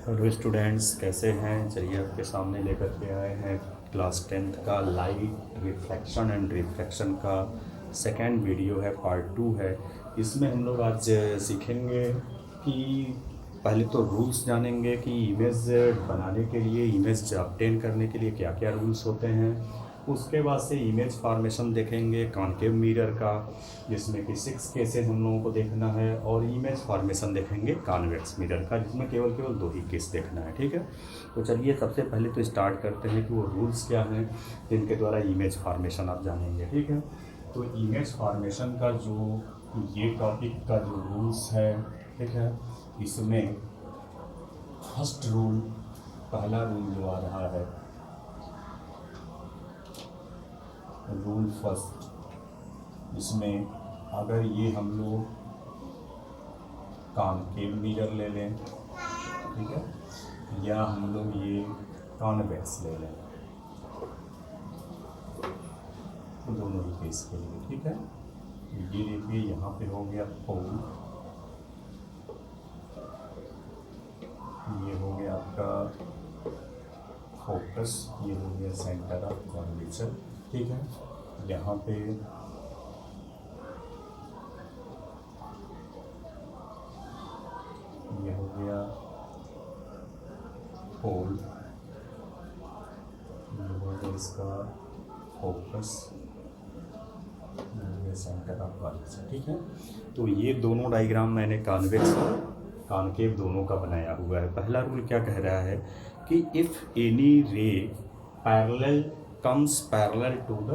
Hello students, कैसे हैं? चलिए आपके सामने लेकर के आए हैं क्लास 10th का लाइट रिफ्लेक्शन एंड रिफ्रैक्शन का सेकेंड वीडियो है, पार्ट 2 है। इसमें हम लोग आज सीखेंगे कि पहले तो रूल्स जानेंगे कि इमेज बनाने के लिए, इमेज ऑब्टेन करने के लिए क्या क्या रूल्स होते हैं। उसके बाद से इमेज फॉर्मेशन देखेंगे कॉन्केव मिरर का, जिसमें कि 6 केसेस हम लोगों को देखना है, और इमेज फॉर्मेशन देखेंगे कॉन्वेक्स मिरर का, जिसमें केवल केवल 2 ही केस देखना है। ठीक है, तो चलिए सबसे पहले तो स्टार्ट करते हैं कि वो रूल्स क्या हैं जिनके द्वारा इमेज फॉर्मेशन आप जानेंगे। ठीक है, तो इमेज फॉर्मेशन का जो ये टॉपिक का जो रूल्स है, ठीक है, इसमें फर्स्ट रूल, पहला रूल जो आ रहा है, रूल फर्स्ट, इसमें अगर ये हम लोग कॉन्केव मिरर ले लें, ठीक है, या हम लोग ये कॉन्वेक्स ले लें, दोनों ही केस के लिए। ठीक है, ये देखिए यहाँ पे हो गया पोल, ये हो गया आपका फोकस, ये हो गया सेंटर ऑफ कर्वेचर। ठीक है, यहाँ पे ये हो गया पोल, ये हो गया इसका फोकस, ये सेंटर ऑफ कर्वेचर। ठीक है, तो ये दोनों डायग्राम मैंने कॉन्वेक्स कॉन्केव दोनों का बनाया हुआ है। पहला रूल क्या कह रहा है कि if any ray parallel comes parallel to the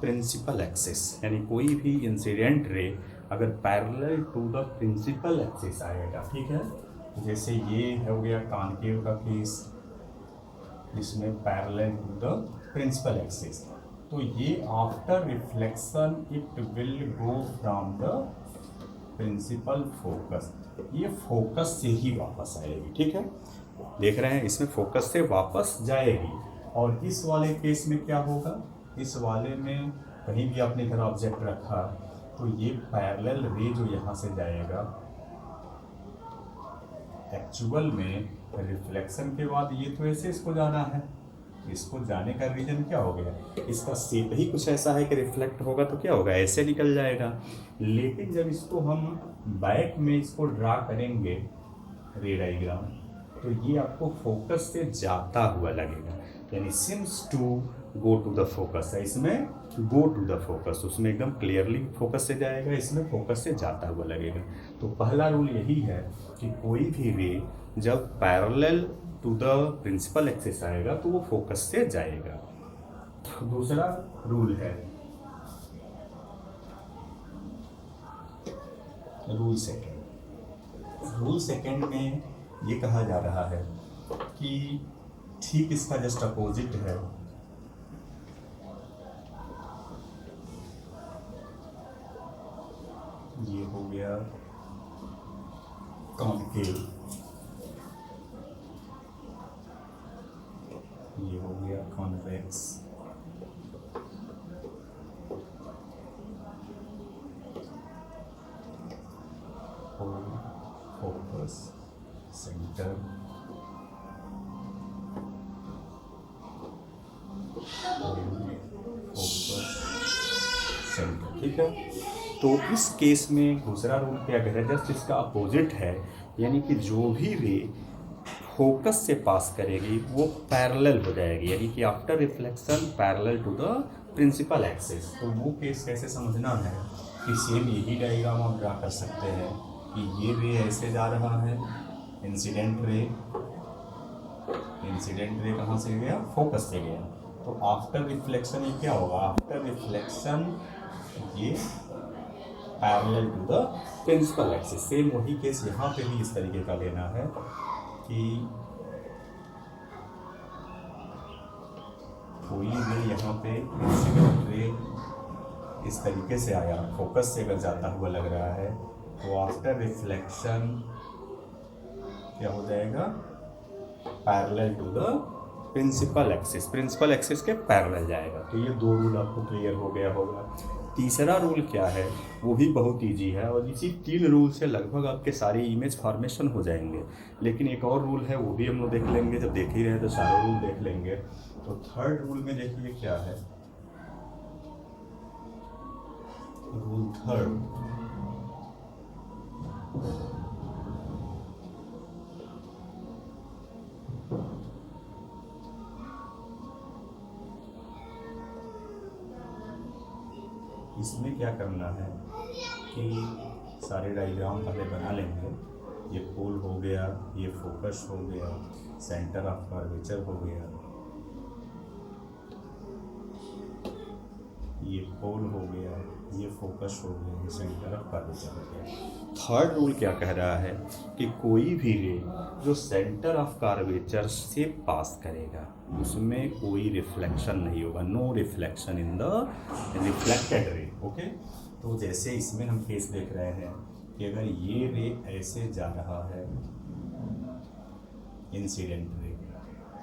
principal axis, यानी कोई भी इंसिडेंट रे अगर parallel to the principal axis आएगा, ठीक है, जैसे ये हो गया कॉन्केव का केस, इसमें parallel to the principal axis, तो ये after reflection it will go from the principal focus, ये फोकस से ही वापस आएगी। ठीक है, देख रहे हैं, इसमें फोकस से वापस जाएगी। और इस वाले केस में क्या होगा, इस वाले में कहीं भी आपने इधर ऑब्जेक्ट रखा तो ये पैरेलल रे जो यहाँ से जाएगा, एक्चुअल में रिफ्लेक्शन के बाद ये तो ऐसे इसको जाना है, इसको जाने का रीजन क्या हो गया, इसका शेप ही कुछ ऐसा है कि रिफ्लेक्ट होगा तो क्या होगा, ऐसे निकल जाएगा। लेकिन जब इसको हम बैक में इसको ड्रा करेंगे रे डायग्राम, तो ये आपको फोकस से जाता हुआ लगेगा, यानी seems to go to the focus है, इसमें गो टू द फोकस, उसमें एकदम क्लियरली फोकस से जाएगा, इसमें फोकस से जाता हुआ लगेगा। तो पहला रूल यही है कि कोई भी रे जब parallel to the principal axis आएगा तो वो फोकस से जाएगा। दूसरा रूल है रूल सेकंड। रूल सेकंड में ये कहा जा रहा है कि ठीक इसका जस्ट अपोजिट है, ये हो गया कॉन्केव, ये हो गया convex, focus centre, focus centre. ठीक है, तो इस केस में दूसरा रूल क्या कह रहा है, जस्ट इसका अपोजिट है, यानी कि जो भी रे फोकस से पास करेगी वो पैरेलल हो जाएगी, यानी कि after reflection parallel to the principal axis. तो वो केस कैसे समझना है कि सेम यही डायग्राम आप ड्रा कर सकते हैं कि ये रे ऐसे जा रहा है, इंसिडेंट रे कहाँ से गया, फोकस से गया, तो आफ्टर रिफ्लेक्शन ये क्या होगा, आफ्टर रिफ्लेक्शन ये parallel to the principal axis. Same वही केस यहाँ पे भी इस तरीके का लेना है कि कोई रे यहाँ पे इंसिडेंट रे इस तरीके से आया, फोकस से अगर जाता हुआ लग रहा है, तो आफ्टर रिफ्लेक्शन क्या हो जाएगा, parallel to the principal axis के पैरेलल जाएगा। तो ये दो रूल आपको क्लियर हो गया होगा। तीसरा रूल क्या है, वो भी बहुत इजी है और इसी 3 रूल से लगभग आपके सारे इमेज फॉर्मेशन हो जाएंगे। लेकिन एक और रूल है, वो भी हम लोग देख लेंगे, जब देख ही रहे तो सारे रूल देख लेंगे। तो थर्ड रूल में देखिए क्या है, रूल थर्ड, इसमें क्या करना है कि सारे डायग्राम पहले बना लेंगे। ये पोल हो गया, ये फोकस हो गया, सेंटर ऑफ कर्वेचर हो गया, ये पोल हो गया, ये फोकस हो गया, ये सेंटर ऑफ कर्वेचर हो गया। थर्ड रूल क्या कह रहा है कि कोई भी रे जो सेंटर ऑफ कर्वेचर से पास करेगा उसमें कोई रिफ्लेक्शन नहीं होगा, no reflection in the reflected ray. Okay, तो जैसे इसमें हम केस देख रहे हैं कि अगर ये रे ऐसे जा रहा है इंसिडेंट रे,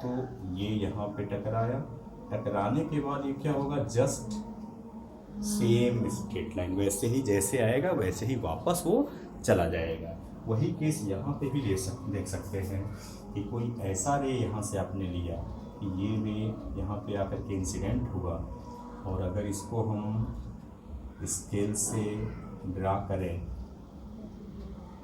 तो ये यहाँ पे टकराया, टकराने के बाद ये क्या होगा, जस्ट सेम स्ट्रेट लाइन वैसे ही जैसे आएगा वैसे ही वापस वो चला जाएगा। वही केस यहाँ पे भी देख सकते हैं कि कोई ऐसा रे यहाँ से आपने लिया कि ये रे यहाँ पे आकर के इंसिडेंट हुआ, और अगर इसको हम स्केल से ड्रा करें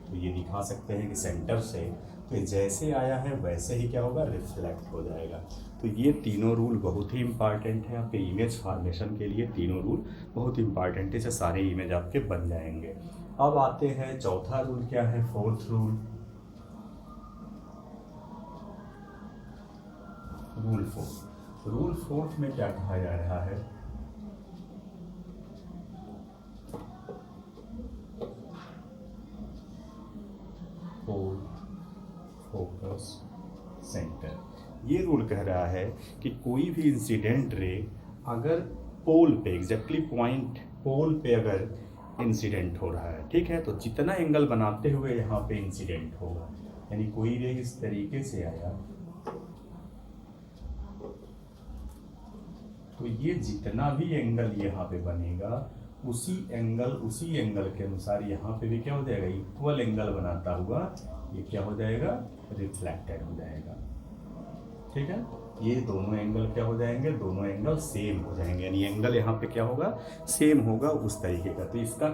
तो ये दिखा सकते हैं कि सेंटर से तो जैसे आया है वैसे ही क्या होगा, रिफ्लेक्ट हो जाएगा। तो ये तीनों रूल बहुत ही इम्पॉर्टेंट है आपके इमेज फॉर्मेशन के लिए। तीनों रूल बहुत इम्पॉर्टेंट है, इससे सारे इमेज आपके बन जाएंगे। अब आते हैं चौथा रूल क्या है, fourth rule, rule fourth. Rule fourth में क्या कहा जा रहा है, पोल, फोकस, सेंटर। ये रूल कह रहा है कि कोई भी इंसिडेंट रे अगर पोल पे एग्जैक्टली पॉइंट पोल पे अगर इंसिडेंट हो रहा है, ठीक है, तो जितना एंगल बनाते हुए यहाँ पे इंसिडेंट होगा, यानी कोई रे इस तरीके से आया तो ये जितना भी एंगल यहाँ पे बनेगा उसी एंगल के अनुसार यहाँ पे भी क्या हो जाएगा, इक्वल एंगल बनाता हुआ ये क्या हो जाएगा, रिफ्लेक्टेड हो जाएगा। ठीक है, ये दोनों एंगल क्या हो जाएंगे, दोनों एंगल सेम हो जाएंगे, यानी एंगल यहाँ पे क्या होगा, सेम होगा उस तरीके का। तो इसका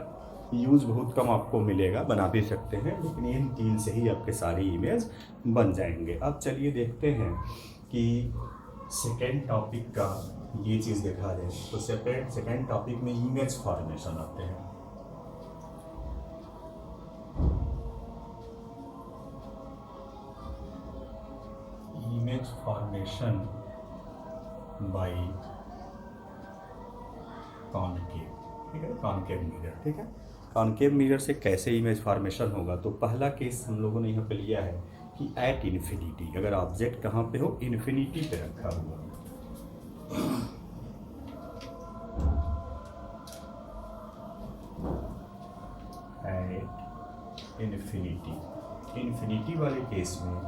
यूज बहुत कम आपको मिलेगा, बना भी सकते हैं, लेकिन इन 3 से ही आपके सारे इमेज बन जाएंगे। अब चलिए देखते हैं कि सेकेंड टॉपिक का ये चीज़ देखा जाए। तो सेकेंड टॉपिक में इमेज फॉर्मेशन आते हैं। इमेज फॉर्मेशन बाय कॉनकेव, ठीक है, कॉनकेव मिरर। ठीक है, कॉनकेव मिरर से कैसे इमेज फॉर्मेशन होगा, तो पहला केस हम लोगों ने यहाँ पे लिया है कि एट इन्फिनिटी, अगर ऑब्जेक्ट कहाँ पे हो, इन्फिनिटी पे रखा हुआ, एट इन्फिनिटी वाले केस में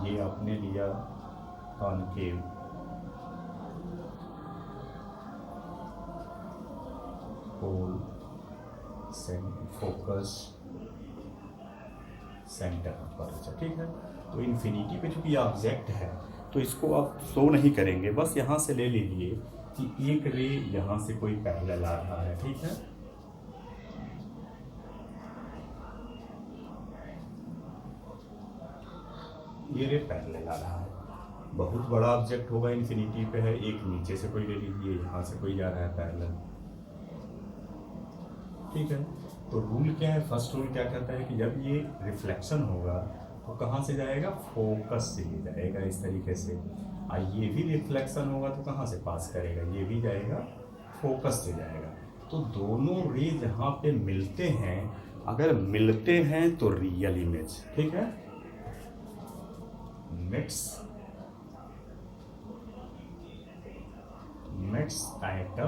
ये आपने लिया कॉनकेव, पोल, फोकस, सेंटर पर। ठीक है, तो इन्फिनिटी पे चूंकि ऑब्जेक्ट है तो इसको आप शो नहीं करेंगे, बस यहाँ से ले लीजिए कि एक रे यहाँ से कोई पैरेलल आ रहा है। ठीक है, ये रे पैरेलल आ रहा है, बहुत बड़ा ऑब्जेक्ट होगा, इन्फिनिटी पे है, एक नीचे से कोई ले लीजिए, यहाँ से कोई जा रहा है पैरेलल। ठीक है, तो रूल क्या है, फर्स्ट रूल क्या कहता है कि जब ये रिफ्लेक्शन होगा तो कहाँ से जाएगा, फोकस से ही जाएगा इस तरीके से। और ये भी रिफ्लेक्शन होगा तो कहाँ से पास करेगा, ये भी जाएगा फोकस से जाएगा। तो दोनों रे जहाँ पे मिलते हैं, अगर मिलते हैं तो रियल इमेज, ठीक है, meets at a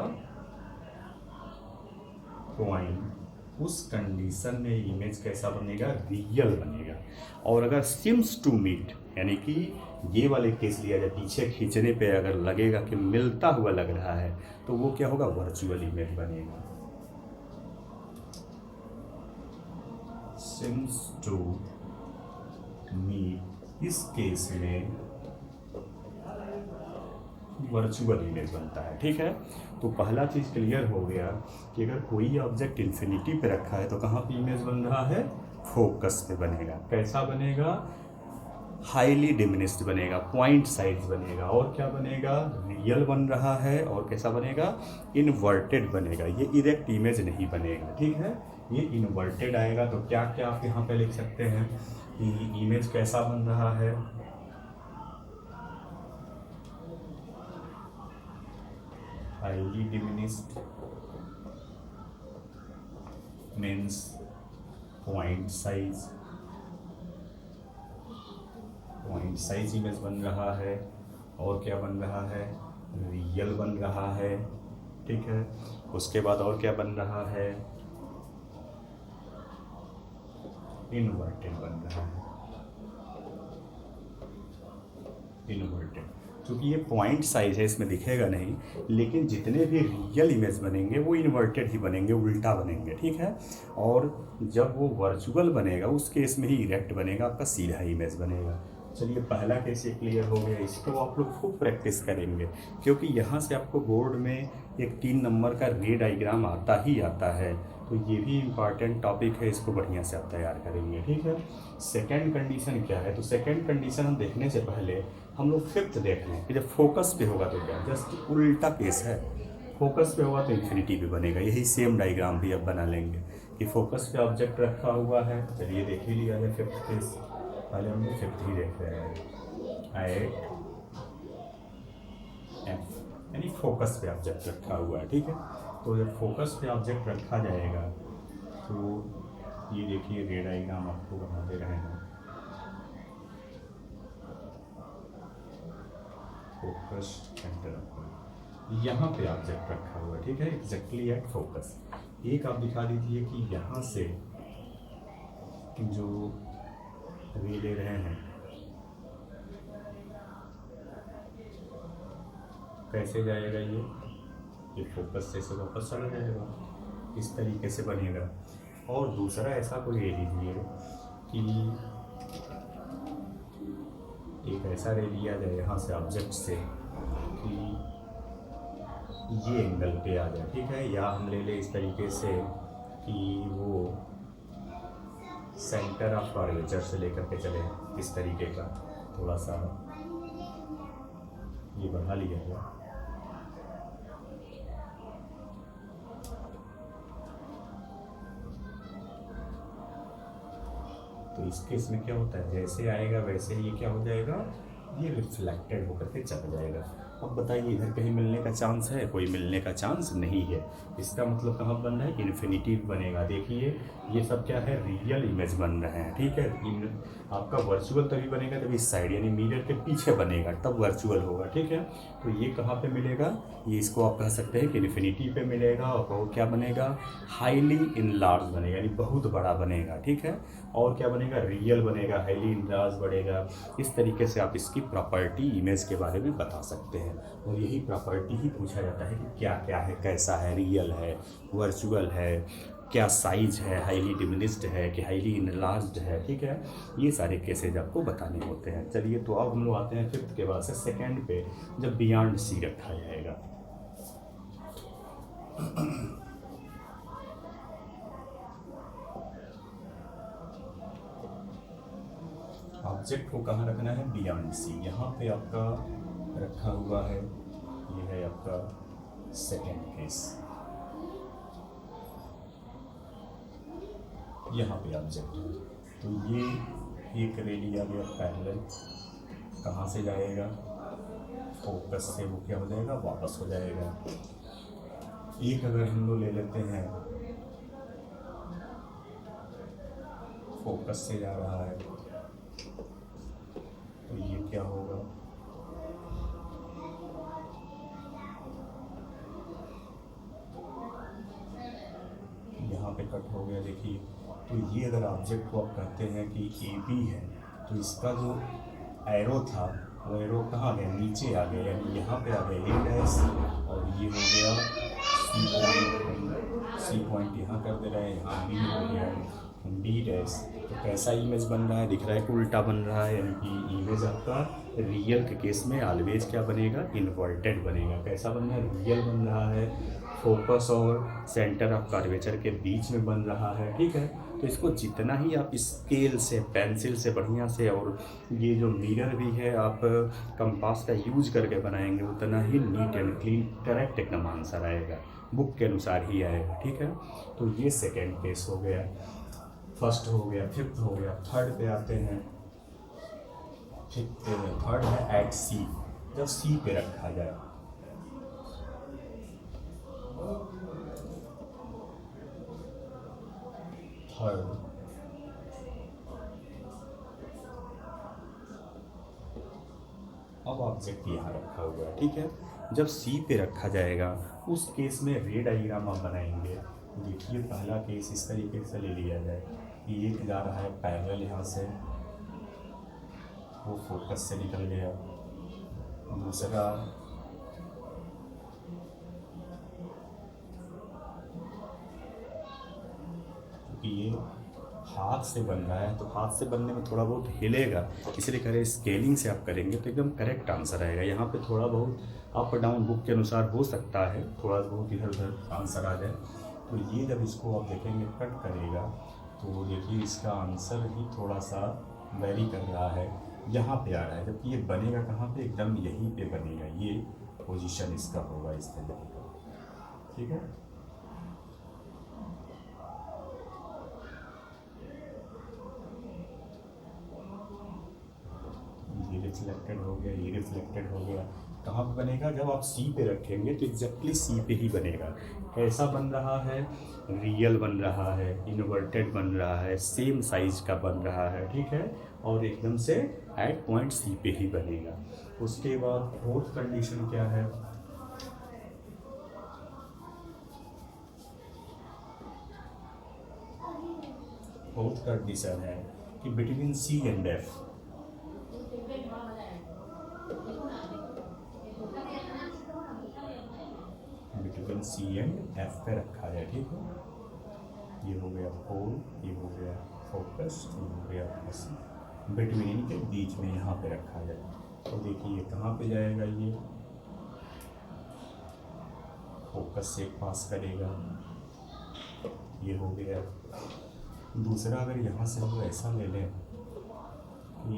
point, उस कंडीशन में इमेज कैसा बनेगा, रियल बनेगा। और अगर सिम्स टू मीट, यानी कि ये वाले केस लिया जाए, पीछे खींचने पे अगर लगेगा कि मिलता हुआ लग रहा है तो वो क्या होगा, वर्चुअल इमेज बनेगा। सिंस टू मीट, इस केस में वर्चुअल इमेज बनता है। ठीक है, तो पहला चीज़ क्लियर हो गया कि अगर कोई ऑब्जेक्ट इन्फिनिटी पे रखा है तो कहाँ पे इमेज बन रहा है, फोकस पे बनेगा। कैसा बनेगा, हाईली डिमिनिस्ड बनेगा, पॉइंट साइज बनेगा, और क्या बनेगा, रियल बन रहा है, और कैसा बनेगा, इन्वर्टेड बनेगा। ये इरेक्ट इमेज नहीं बनेगा। ठीक है, ये इन्वर्टेड आएगा। तो क्या क्या आप यहाँ पे लिख सकते हैं कि इमेज कैसा बन रहा है, highly diminished means point size image बन रहा है, और क्या बन रहा है, रियल बन रहा है। ठीक है, उसके बाद और क्या बन रहा है, इन्वर्टेड बन रहा है, इन्वर्टेड। क्योंकि ये पॉइंट साइज है, इसमें दिखेगा नहीं, लेकिन जितने भी रियल इमेज बनेंगे वो इन्वर्टेड ही बनेंगे, उल्टा बनेंगे। ठीक है, और जब वो वर्चुअल बनेगा उस केस में ही इरेक्ट बनेगा, आपका सीधा इमेज बनेगा। चलिए, पहला केस ये क्लियर हो गया। इसको आप लोग खूब प्रैक्टिस करेंगे, क्योंकि यहाँ से आपको बोर्ड में एक 3 नंबर का रे डायग्राम आता ही आता है, तो ये भी इम्पॉर्टेंट टॉपिक है, इसको बढ़िया से आप तैयार करेंगे। ठीक है, सेकंड कंडीशन क्या है, तो सेकंड कंडीशन हम देखने से पहले हम लोग फिफ्थ देख लें कि जब फोकस पे होगा तो क्या, जस्ट उल्टा केस है। फोकस पे होगा तो इन्फिनिटी भी बनेगा। यही सेम डायग्राम भी अब बना लेंगे कि फोकस पे ऑब्जेक्ट रखा हुआ है। चलिए देख ही लिया है फिफ्थ केस, पहले हम लोग फिफ्थ ही देख रहे हैं। एट एफ यानी फोकस पे ऑब्जेक्ट रखा हुआ है। ठीक है, तो जब फोकस पे ऑब्जेक्ट रखा जाएगा तो ये देखिए रे डायग्राम आपको बनाते रहे हैं। फोकस सेंटर, यहाँ पे ऑब्जेक्ट रखा हुआ है। ठीक है, एग्जैक्टली एट फोकस। एक आप दिखा दीजिए कि यहाँ से जो रे ले रहे हैं कैसे जाएगा, ये फोकस से वापस चला जाएगा, इस तरीके से बनेगा। और दूसरा ऐसा कोई ले लीजिए कि एक ऐसा रे लिया जाए यहाँ से ऑब्जेक्ट से कि ये एंगल पे आ जाए। ठीक है, या हम ले इस तरीके से कि वो सेंटर ऑफ कर्वेचर से लेकर के चले, इस तरीके का थोड़ा सा ये बढ़ा लिया गया। तो इस केस में क्या होता है, जैसे आएगा वैसे ये क्या हो जाएगा, ये रिफ्लेक्टेड होकर के चला जाएगा। अब बताइए इधर कहीं मिलने का चांस है, कोई मिलने का चांस नहीं है। इसका मतलब कहाँ बन रहा है, इन्फिनिटी बनेगा। देखिए ये सब क्या है, रियल इमेज बन रहे हैं। ठीक है, आपका वर्चुअल तभी बनेगा जब इस साइड यानी मिरर के पीछे बनेगा, तब वर्चुअल होगा। ठीक है, तो ये कहाँ पे मिलेगा, ये इसको आप कह सकते हैं कि इन्फिनिटी पे मिलेगा। और क्या बनेगा, हाईली इनलार्ज बनेगा, यानी बहुत बड़ा बनेगा। ठीक है, और क्या बनेगा, रियल बनेगा, हाईली इनलार्ज बढ़ेगा। इस तरीके से आप इसकी प्रॉपर्टी इमेज के बारे में बता सकते हैं। और यही प्रॉपर्टी ही पूछा जाता है कि क्या क्या है, कैसा है, रियल है, वर्चुअल है, क्या साइज है, हाईली डिमिनिस्ड है कि हाईली इनलार्ज्ड है। ठीक है, ये सारे केसेज आपको बताने होते हैं। चलिए, तो अब हम लोग आते हैं फिफ्थ के बाद से सेकेंड पे, जब बियॉन्ड सी रखा जाएगा। ऑब्जेक्ट को कहाँ रखना है, बियॉन्ड सी। यहाँ पे आपका रखा हुआ है, ये है आपका सेकेंड केस। यहाँ पे ऑब्जेक्ट है, तो ये एक रे लिया गया पैरेलल, कहाँ से जाएगा, फोकस से वो क्या हो जाएगा, वापस हो जाएगा। एक अगर हम लोग ले लेते हैं, फोकस से जा रहा है, तो ये क्या होगा, यहाँ पे कट हो गया। देखिए, तो ये अगर ऑब्जेक्ट को आप कहते हैं कि ए बी है, तो इसका जो एरो था वो एरो कहाँ गया, नीचे आ गया, यानी यहाँ पे आ गया ए डैश, और ये हो गया सी पॉइंट। सी पॉइंट यहाँ कर दे रहे हैं, यहाँ बी हो गया, बी डैश। तो कैसा इमेज बन रहा है, दिख रहा है कि उल्टा बन रहा है, यानी कि इमेज आपका रियल के केस में ऑलवेज क्या बनेगा, इन्वर्टेड बनेगा। कैसा बन रहा है, रियल बन रहा है, फोकस और सेंटर ऑफ कर्वेचर के बीच में बन रहा है, ठीक है। तो इसको जितना ही आप स्केल से, पेंसिल से बढ़िया से, और ये जो मिरर भी है आप कंपास का यूज करके बनाएंगे, उतना ही नीट एंड क्लीन करेक्ट एकदम आंसर आएगा, बुक के अनुसार ही आएगा, ठीक है। तो ये सेकेंड केस हो गया, फर्स्ट हो गया, फिफ्थ हो गया। थर्ड पे आते हैं। फिफ्थ थर्ड है एट सी, जब सी पे रखा जाए। थर्ड अब ऑब्जेक्ट यहाँ रखा हुआ है, ठीक है। जब सी पे रखा जाएगा उस केस में रे डायग्राम आप बनाएंगे। देखिए पहला केस इस तरीके से ले लिया जाए कि एक जा रहा है पैरेलल, यहाँ से वो फोकस से निकल गया। दूसरा क्योंकि ये हाथ से बन रहा है तो हाथ से बनने में थोड़ा बहुत हिलेगा, इसलिए करें स्केलिंग से आप करेंगे तो एकदम करेक्ट आंसर आएगा। यहाँ पे थोड़ा बहुत अप डाउन बुक के अनुसार हो सकता है, थोड़ा बहुत इधर उधर आंसर आ जाए। तो ये जब इसको आप देखेंगे कट करेगा तो देखिए इसका आंसर ही थोड़ा सा वेरी कर रहा है, यहाँ पे आ रहा है, जबकि ये बनेगा कहाँ पे, एकदम यहीं पे बनेगा। ये पोजीशन इसका होगा इस तरीके का, ठीक है। ये रिफ्लेक्टेड हो गया, ये रिफ्लेक्टेड हो गया। कहाँ पे बनेगा, जब आप सी पे रखेंगे तो एग्जैक्टली सी पे ही बनेगा। कैसा बन रहा है, रियल बन रहा है, इन्वर्टेड बन रहा है, सेम साइज का बन रहा है, ठीक है, और एकदम से एट पॉइंट सी पे ही बनेगा। उसके बाद फोर्थ कंडीशन क्या है, फोर्थ कंडीशन है कि between C and F, between C and F पे रखा जाए, ठीक है। ये हो गया होल, ये हो गया फोकस, ये हो गया एस, बिटवीन इनके बीच में यहाँ पे रखा जाए। तो देखिए ये कहाँ पे जाएगा, ये फोकस से पास करेगा, ये हो गया। दूसरा अगर यहाँ से हम ऐसा ले लें कि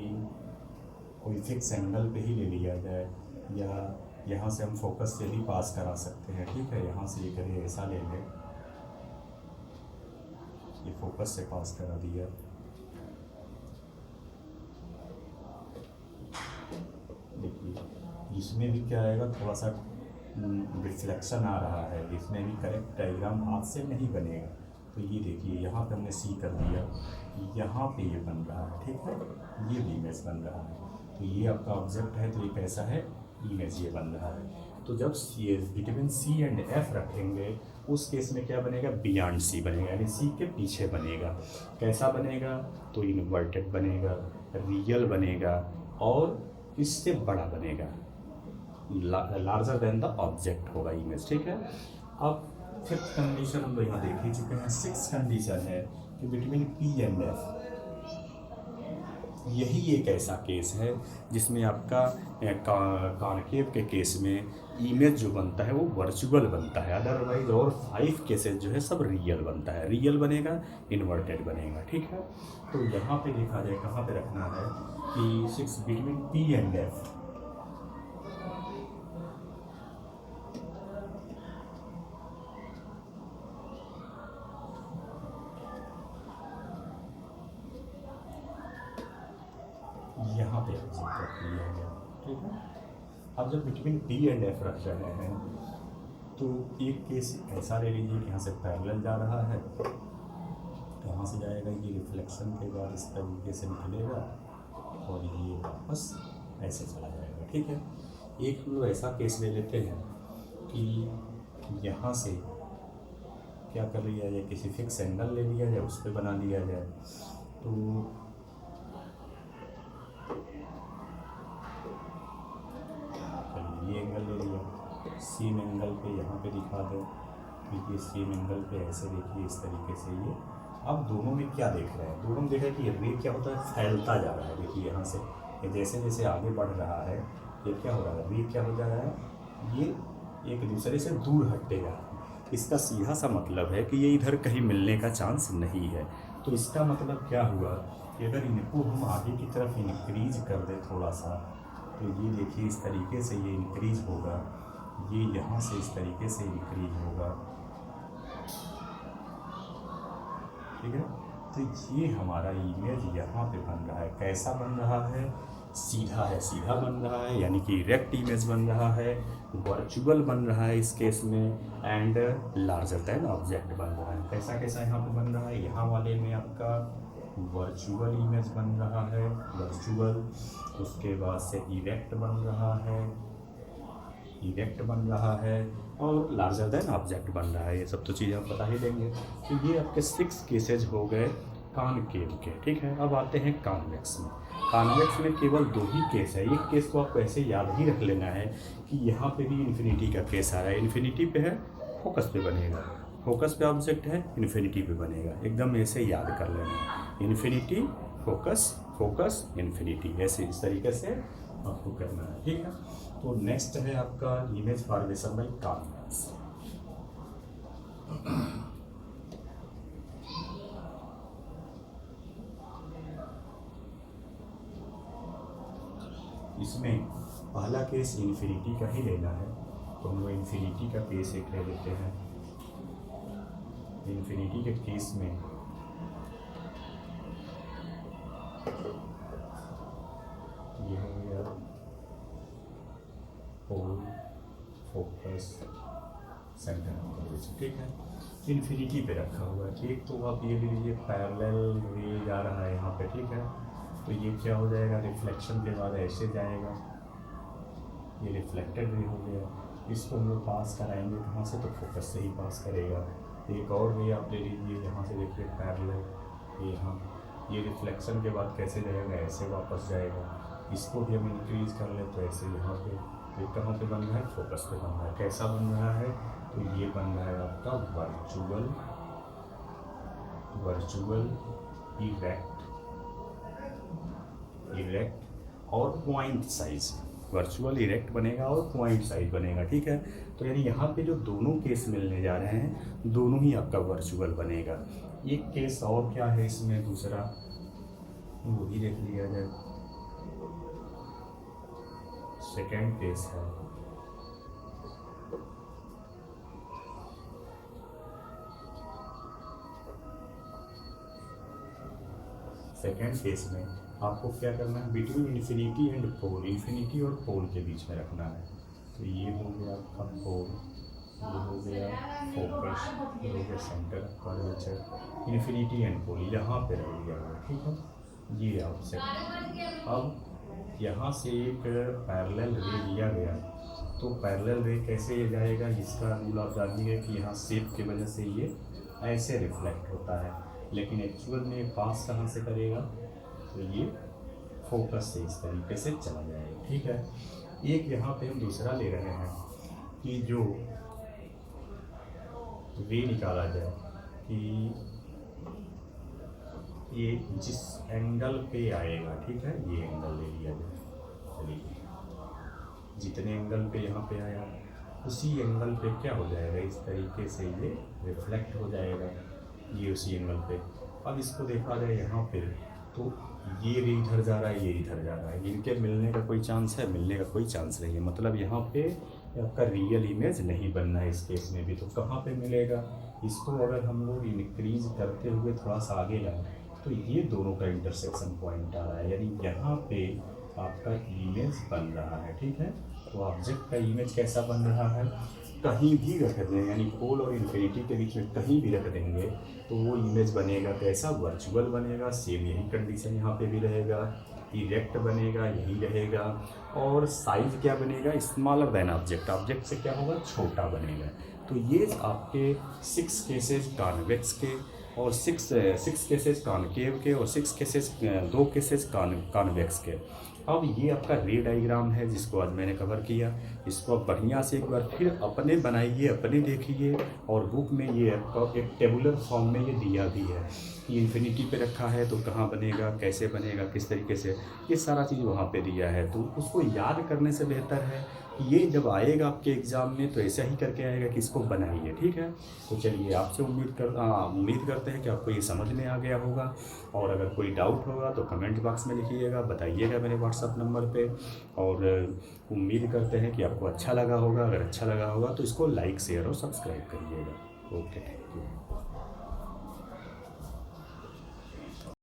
कोई फिक्स एंगल पे ही ले लिया जाए, या यहाँ से हम फोकस से भी पास करा सकते हैं, ठीक है। यहाँ से ये करिए ऐसा ले लें, ये फोकस से पास करा दिया, देखिए इसमें भी क्या आएगा, थोड़ा सा रिफ्लेक्शन आ रहा है, इसमें भी करेक्ट डायग्राम हाथ से नहीं बनेगा। तो ये देखिए यहाँ पे हमने सी कर दिया, यहाँ पे ये बन रहा है, ठीक है, ये भी इमेज बन रहा है। तो ये आपका ऑब्जेक्ट है, तो ये कैसा है, इमेज ये बन रहा है। तो जब विटामिन सी एंड एफ रखेंगे उस केस में क्या बनेगा, बियॉन्ड सी बनेगा, यानी सी के पीछे बनेगा। कैसा बनेगा, तो इन्वर्टेड बनेगा, रियल बनेगा, और इससे बड़ा बनेगा, लार्जर देन द ऑब्जेक्ट होगा इमेज, ठीक है। अब फिफ्थ कंडीशन हम लोग यहाँ देख ही चुके हैं। सिक्स कंडीशन है कि बिटवीन पी एंड एफ, यही एक ऐसा केस है जिसमें आपका कॉनकेव के केस में इमेज जो बनता है वो वर्चुअल बनता है, अदरवाइज और 5 केसेस जो है सब रियल बनता है, रियल बनेगा, इन्वर्टेड बनेगा, ठीक है। तो यहाँ पे देखा जाए कहाँ पे रखना है कि 6 बिटवीन पी एंड एफ, यहाँ पे रख लिया गया, ठीक है। अब जब बिटवीन पी एंड एफ रख रहे हैं तो एक केस ऐसा ले लीजिए कि यहाँ से पैरेलल जा रहा है, तो यहाँ से जाएगा, ये रिफ्लेक्शन के बाद इस तरीके से निकलेगा और ये वापस ऐसे चला जाएगा, ठीक है। एक हम लोग ऐसा केस ले लेते हैं कि यहाँ से क्या कर लिया जाए, किसी फिक्स एंगल ले लिया जाए, उस पर बना लिया जाए। तो ये एंगल ले लिया, सेम एंगल पे यहाँ पे दिखा दो, क्योंकि सेम एंगल पे ऐसे देखिए इस तरीके से ये अब दोनों में क्या देख रहे हैं, दोनों में देख रहे हैं कि रे क्या होता है, फैलता जा रहा है। देखिए यहाँ से ये जैसे जैसे आगे बढ़ रहा है, ये क्या हो रहा है, रे क्या हो जा रहा है, ये एक दूसरे से दूर हटते जा रहा है। इसका सीधा सा मतलब है कि ये इधर कहीं मिलने का चांस नहीं है। तो इसका मतलब क्या हुआ कि अगर इनको हम आगे की तरफ इंक्रीज कर दें थोड़ा सा, तो ये देखिए इस तरीके से ये इंक्रीज होगा, ये यहाँ से इस तरीके से इंक्रीज होगा, ठीक है। तो ये हमारा इमेज यहाँ पे बन रहा है, कैसा बन रहा है, सीधा है, सीधा बन रहा है, यानी कि इरेक्ट इमेज बन रहा है, वर्चुअल बन रहा है इस केस में, एंड लार्जर दैन ऑब्जेक्ट बन रहा है। कैसा कैसा यहाँ पे बन रहा है, यहाँ वाले में आपका वर्चुअल इमेज बन रहा है, वर्चुअल, उसके बाद से इरेक्ट बन रहा है, इरेक्ट बन रहा है, और लार्जर दैन ऑब्जेक्ट बन रहा है। ये सब तो चीज़ें आप बता ही देंगे। तो ये आपके 6 केसेज हो गए कॉनकेव के, ठीक है। अब आते हैं कॉन्वेक्स में। कॉन्वेक्स में केवल 2 ही केस है। एक केस को आपको ऐसे याद ही रख लेना है कि यहाँ पे भी इन्फिनिटी का केस आ रहा है, इन्फिनिटी पे है, फोकस पे बनेगा, फोकस पे ऑब्जेक्ट है, इन्फिनिटी पे बनेगा, एकदम ऐसे याद कर लेना, इन्फिनिटी फोकस, फोकस इन्फिनिटी, ऐसे इस तरीके से आपको करना है, ठीक है। तो नेक्स्ट है आपका इमेज फॉर्मेशन बाय कॉन्वेक्स। इसमें पहला केस इन्फिनिटी का ही लेना है, तो हम लोग इन्फिनिटी का केस एक ले लेते हैं। इन्फिनिटी के केस में ये हो गया पोल, फोकस, सेंटर ऑफ कर्वेचर, ठीक है। इन्फिनिटी पे रखा हुआ है, ठीक। तो आप ये लीजिए पैरेलल रे जा रहा है यहाँ पे, ठीक है। तो ये क्या हो जाएगा, रिफ्लेक्शन के बाद ऐसे जाएगा, ये रिफ्लेक्टेड रे हो गया। इसको हम लोग पास कराएंगे कहाँ से, तो फोकस से ही पास करेगा। एक और रे आप ले लीजिए, यहाँ से देखिए पैरेलल, ये यहाँ, ये रिफ्लेक्शन के बाद कैसे जाएगा, ऐसे वापस जाएगा। इसको भी हम इंक्रीज कर ले तो ऐसे यहाँ पे, तो कहाँ पे बन रहा है, फोकस पे बन रहा है। कैसा बन रहा है, तो ये बन रहा है आपका वर्चुअल, वर्चुअल इरेक्ट, इरेक्ट और पॉइंट साइज, वर्चुअल इरेक्ट बनेगा और पॉइंट साइज बनेगा, ठीक है। तो यानी यहाँ पे जो दोनों केस मिलने जा रहे हैं, दोनों ही आपका वर्चुअल बनेगा। एक केस और क्या है इसमें दूसरा, वो भी देख लिया जाए। सेकेंड केस है सेकेंड केस में आपको क्या करना है, between infinity and pole, infinity और पोल के बीच में रखना है। तो ये हो गया आपका पोल, ये हो गया फोकस, ये हो गया सेंटर कर्वेचर, इन्फिनिटी एंड पोल यहाँ पे रह गया हुआ, ठीक है। ये आपसे अब यहाँ से एक पैरेलल रे लिया गया, तो पैरेलल रे कैसे जाएगा, इसका रूल आप जानिए कि यहाँ शेप की वजह से ये ऐसे रिफ्लेक्ट होता है, लेकिन एक्चुअल में पास कहाँ से करेगा, तो ये फोकस से इस तरीके से चला जाएगा, ठीक है। एक यहाँ पे हम दूसरा ले रहे हैं कि जो रे निकाला जाए कि ये जिस एंगल पे आएगा, ठीक है, ये एंगल ले लिया जाए। चलिए, जितने एंगल पे यहाँ पे आया उसी एंगल पे क्या हो जाएगा, इस तरीके से ये रिफ्लेक्ट हो जाएगा, ये उसी एंगल पे। अब इसको देखा जाए यहाँ पे, तो ये रे इधर जा रहा है, ये इधर जा रहा है, इनके मिलने का कोई चांस है, मिलने का कोई चांस नहीं है। मतलब यहाँ पे आपका रियल इमेज नहीं बनना है इस केस में भी। तो कहाँ पे मिलेगा, इसको अगर हम लोग इंक्रीज करते हुए थोड़ा सा आगे लाएं, तो ये दोनों का इंटरसेक्शन पॉइंट आ रहा है, यानी यहाँ पे आपका इमेज बन रहा है, ठीक है। तो ऑब्जेक्ट का इमेज कैसा बन रहा है, कहीं भी रख दें, यानी पोल और इन्फिनिटी के बीच में कहीं भी रख देंगे तो वो इमेज बनेगा कैसा, वर्चुअल बनेगा। सेम यही कंडीशन यहाँ पे भी रहेगा, इरेक्ट बनेगा, यही रहेगा। और साइज क्या बनेगा, स्मॉलर देन ऑब्जेक्ट, ऑब्जेक्ट से क्या होगा, छोटा बनेगा। तो ये आपके 6 केसेस कॉन्वेक्स के, और 6 केसेस कॉनकेव के, और 6 केसेस 2 केसेस कॉन्वेक्स के। अब ये आपका रे डायग्राम है जिसको आज मैंने कवर किया। इसको आप बढ़िया से एक बार फिर अपने बनाइए, अपने देखिए, और बुक में ये आपका एक टेबुलर फॉर्म में ये दिया भी है कि इन्फिनिटी पे रखा है तो कहाँ बनेगा, कैसे बनेगा, किस तरीके से, ये सारा चीज़ वहाँ पे दिया है। तो उसको याद करने से बेहतर है कि ये जब आएगा आपके एग्ज़ाम में तो ऐसा ही करके आएगा कि इसको बनाइए। ठीक है, तो चलिए आपसे उम्मीद करते हैं कि आपको ये समझ में आ गया होगा। और अगर कोई डाउट होगा तो कमेंट बॉक्स में लिखिएगा, बताइएगा मेरे व्हाट्सअप नंबर पे। और उम्मीद करते हैं कि आपको अच्छा लगा होगा। अगर अच्छा लगा होगा तो इसको लाइक, शेयर और सब्सक्राइब करिएगा। Okay, thank you.